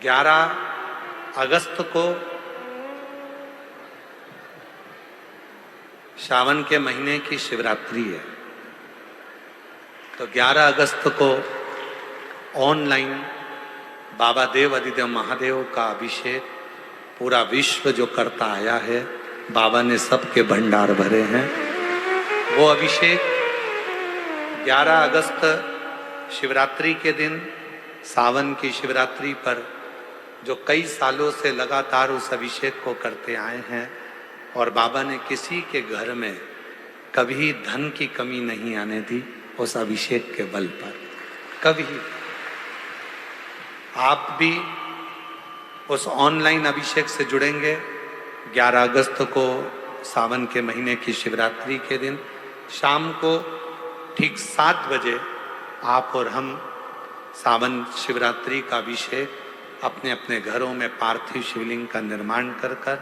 11 अगस्त को सावन के महीने की शिवरात्रि है। तो 11 अगस्त को ऑनलाइन बाबा देव अधिदेव महादेव का अभिषेक पूरा विश्व जो करता आया है, बाबा ने सबके भंडार भरे हैं। वो अभिषेक 11 अगस्त शिवरात्रि के दिन, सावन की शिवरात्रि पर जो कई सालों से लगातार उस अभिषेक को करते आए हैं, और बाबा ने किसी के घर में कभी धन की कमी नहीं आने दी उस अभिषेक के बल पर। कभी आप भी उस ऑनलाइन अभिषेक से जुड़ेंगे। 11 अगस्त को सावन के महीने की शिवरात्रि के दिन शाम को ठीक 7 बजे आप और हम सावन शिवरात्रि का अभिषेक अपने अपने घरों में पार्थिव शिवलिंग का निर्माण कर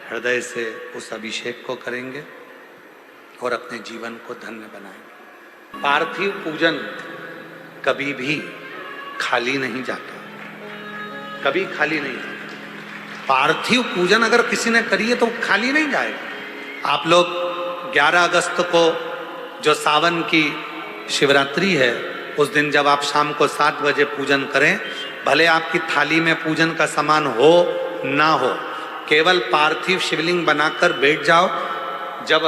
हृदय से उस अभिषेक को करेंगे और अपने जीवन को धन्य बनाएंगे। पार्थिव पूजन कभी भी खाली नहीं जाता, कभी खाली नहीं जाता। पार्थिव पूजन अगर किसी ने करी है तो खाली नहीं जाएगा। आप लोग 11 अगस्त को जो सावन की शिवरात्रि है, उस दिन जब आप शाम को 7 बजे पूजन करें, भले आपकी थाली में पूजन का सामान हो ना हो, केवल पार्थिव शिवलिंग बनाकर बैठ जाओ। जब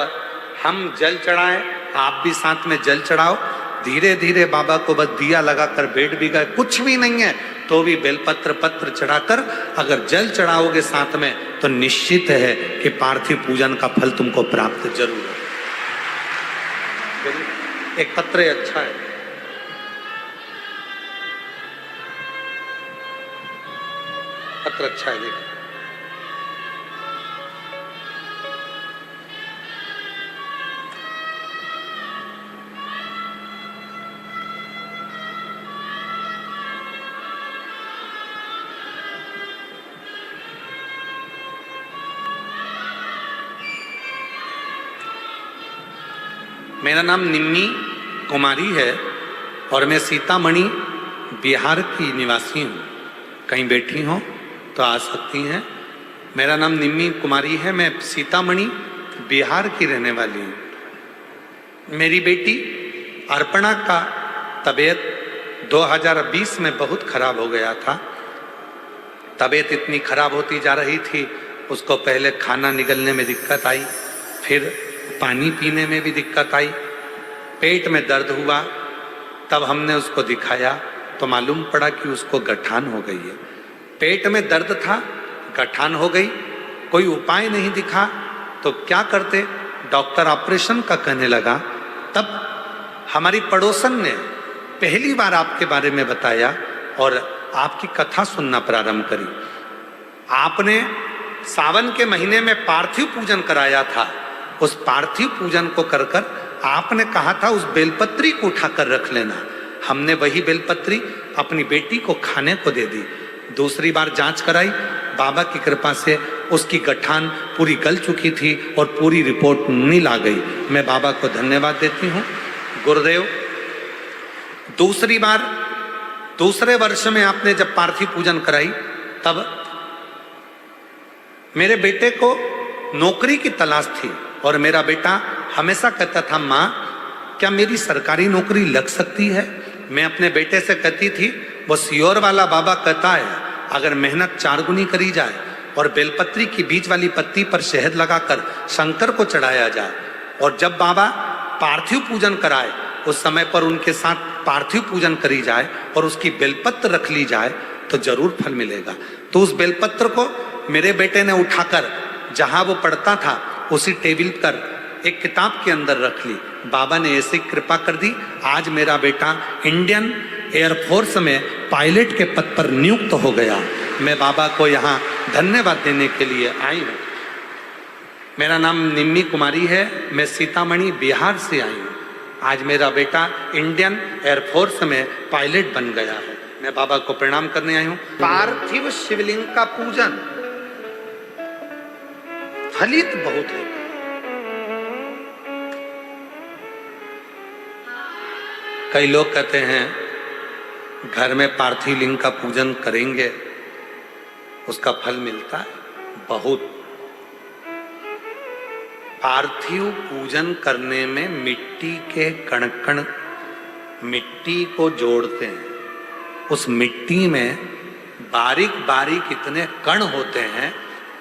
हम जल चढ़ाएं, आप भी साथ में जल चढ़ाओ। धीरे धीरे बाबा को बस दिया लगाकर बैठ भी गए, कुछ भी नहीं है तो भी बेलपत्र पत्र चढ़ाकर अगर जल चढ़ाओगे साथ में, तो निश्चित है कि पार्थिव पूजन का फल तुमको प्राप्त जरूर है। एक पत्र अच्छा है, पत्र अच्छा है, देखिए। मेरा नाम निम्मी कुमारी है और मैं सीतामढ़ी बिहार की निवासी हूँ। कहीं बैठी हो तो आ सकती हैं। मेरा नाम निम्मी कुमारी है, मैं सीतामढ़ी बिहार की रहने वाली हूँ। मेरी बेटी अर्पणा का तबीयत 2020 में बहुत खराब हो गया था। तबीयत इतनी खराब होती जा रही थी, उसको पहले खाना निगलने में दिक्कत आई, फिर पानी पीने में भी दिक्कत आई, पेट में दर्द हुआ। तब हमने उसको दिखाया तो मालूम पड़ा कि उसको गठान हो गई है। पेट में दर्द था, गठान हो गई, कोई उपाय नहीं दिखा तो क्या करते, डॉक्टर ऑपरेशन का कहने लगा। तब हमारी पड़ोसन ने पहली बार आपके बारे में बताया और आपकी कथा सुनना प्रारंभ करी। आपने सावन के महीने में पार्थिव पूजन कराया था। उस पार्थिव पूजन को कर आपने कहा था उस बेलपत्री को उठाकर रख लेना। हमने वही बेलपत्री अपनी बेटी को खाने को दे दी। दूसरी बार जांच कराई, बाबा की कृपा से उसकी गठान पूरी गल चुकी थी और पूरी रिपोर्ट नील आ गई। मैं बाबा को धन्यवाद देती हूँ। गुरुदेव, दूसरी बार दूसरे वर्ष में आपने जब पार्थिव पूजन कराई, तब मेरे बेटे को नौकरी की तलाश थी और मेरा बेटा हमेशा कहता था, माँ क्या मेरी सरकारी नौकरी लग सकती है। मैं अपने बेटे से कहती थी, वो सियोर वाला बाबा कहता है अगर मेहनत 4 गुनी करी जाए और बेलपत्री की बीच वाली पत्ती पर शहद लगाकर शंकर को चढ़ाया जाए, और जब बाबा पार्थिव पूजन कराए उस समय पर उनके साथ पार्थिव पूजन करी जाए और उसकी बेलपत्र रख ली जाए तो जरूर फल मिलेगा। तो उस बेलपत्र को मेरे बेटे ने उठाकर जहां वो पढ़ता था उसी टेबल पर एक किताब के अंदर रख ली। बाबा ने ऐसी कृपा कर दी, आज मेरा बेटा इंडियन एयरफोर्स में पायलट के पद पर नियुक्त हो गया। मैं बाबा को यहाँ धन्यवाद देने के लिए आई हूँ। मेरा नाम निम्मी कुमारी है, मैं सीतामढ़ी बिहार से आई हूँ। आज मेरा बेटा इंडियन एयरफोर्स में पायलट बन गया है। मैं बाबा को प्रणाम करने आई हूँ। पार्थिव शिवलिंग का पूजन फलित बहुत है। कई लोग कहते हैं घर में पार्थिव लिंग का पूजन करेंगे उसका फल मिलता है बहुत। पार्थिव पूजन करने में मिट्टी के कण कण, मिट्टी को जोड़ते हैं। उस मिट्टी में बारीक बारीक इतने कण होते हैं,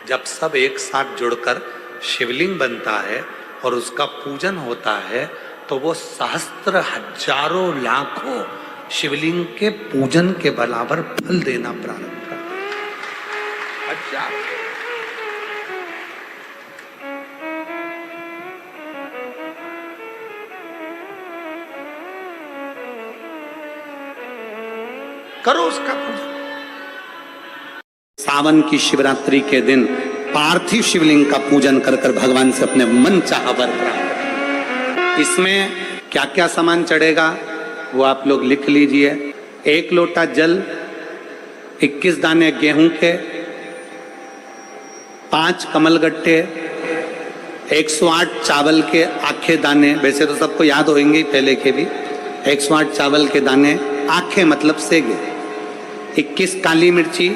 जब सब एक साथ जुड़कर शिवलिंग बनता है और उसका पूजन होता है तो वो सहस्त्र हजारों लाखों शिवलिंग के पूजन के बराबर फल देना प्रारंभ करता है। हजारों। करो उसका पूजन। सावन की शिवरात्रि के दिन पार्थिव शिवलिंग का पूजन कर कर भगवान से अपने मन चाहा वर प्राप्त करें। इसमें क्या क्या सामान चढ़ेगा वो आप लोग लिख लीजिए। 1 लोटा जल, 21 दाने गेहूं के, 5 कमलगट्टे, 108 चावल के आखे दाने। वैसे तो सबको याद होंगे पहले के भी। 108 चावल के दाने, आखे मतलब सेगे, 21 काली मिर्ची,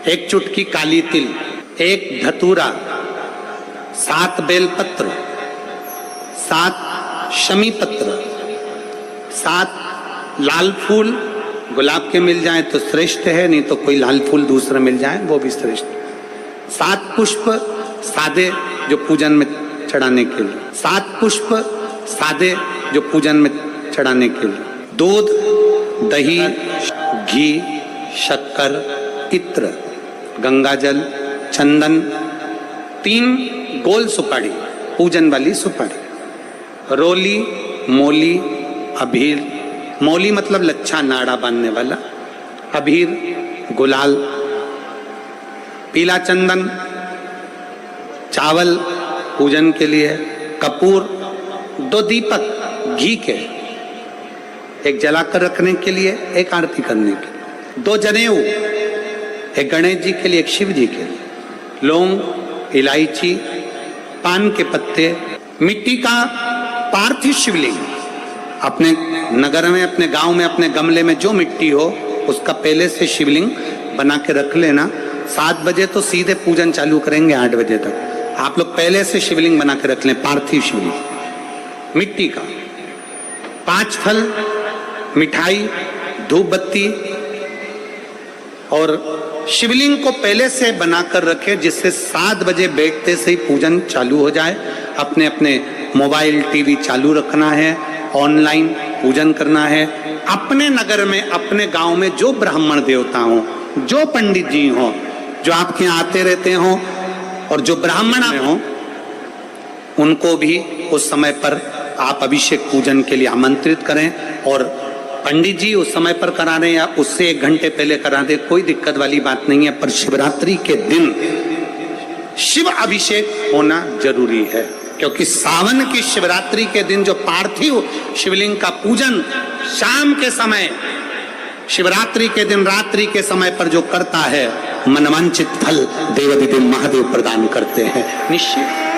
1 चुटकी काली तिल, 1 धतूरा, 7 बेलपत्र, 7 शमी पत्र, 7 लाल फूल। गुलाब के मिल जाए तो श्रेष्ठ है, नहीं तो कोई लाल फूल दूसरा मिल जाए वो भी श्रेष्ठ। 7 पुष्प सादे जो पूजन में चढ़ाने के लिए, 7 पुष्प सादे जो पूजन में चढ़ाने के लिए। दूध, दही, घी, शक्कर, इत्र, गंगाजल, चंदन, 3 गोल सुपारी, पूजन वाली सुपारी, रोली, मोली, अबीर। मोली मतलब लच्छा नाड़ा बांधने वाला, अबीर, गुलाल, पीला चंदन, चावल पूजन के लिए, कपूर, 2 दीपक घी के, 1 जलाकर रखने के लिए, 1 आरती करने के लिए, 2 जनेऊ, 1 गणेश जी के लिए, 1 शिव जी के लिए, लौंग, इलायची, पान के पत्ते, मिट्टी का पार्थिव शिवलिंग। अपने नगर में, अपने गांव में, अपने गमले में जो मिट्टी हो उसका पहले से शिवलिंग बना के रख लेना। 7 बजे तो सीधे पूजन चालू करेंगे, 8 बजे तक आप लोग पहले से शिवलिंग बना के रख लें, पार्थिव शिवलिंग मिट्टी का। 5 फल, मिठाई, धूप बत्ती, और शिवलिंग को पहले से बनाकर रखे, जिससे 7 बजे बैठते से ही पूजन चालू हो जाए। अपने अपने मोबाइल, टीवी चालू रखना है, ऑनलाइन पूजन करना है। अपने नगर में, अपने गांव में जो ब्राह्मण देवता हो, जो पंडित जी हो, जो आपके यहाँ आते रहते हो, और जो ब्राह्मण हो, उनको भी उस समय पर आप अभिषेक पूजन के लिए आमंत्रित करें। और पंडित जी उस समय पर करा रहे या उससे 1 घंटे पहले करा दे, कोई दिक्कत वाली बात नहीं है। पर शिवरात्रि के दिन शिव अभिषेक होना जरूरी है, क्योंकि सावन की शिवरात्रि के दिन जो पार्थिव शिवलिंग का पूजन शाम के समय, शिवरात्रि के दिन रात्रि के समय पर जो करता है, मनवांचित फल देवाधिदेव महादेव प्रदान करते हैं निश्चित।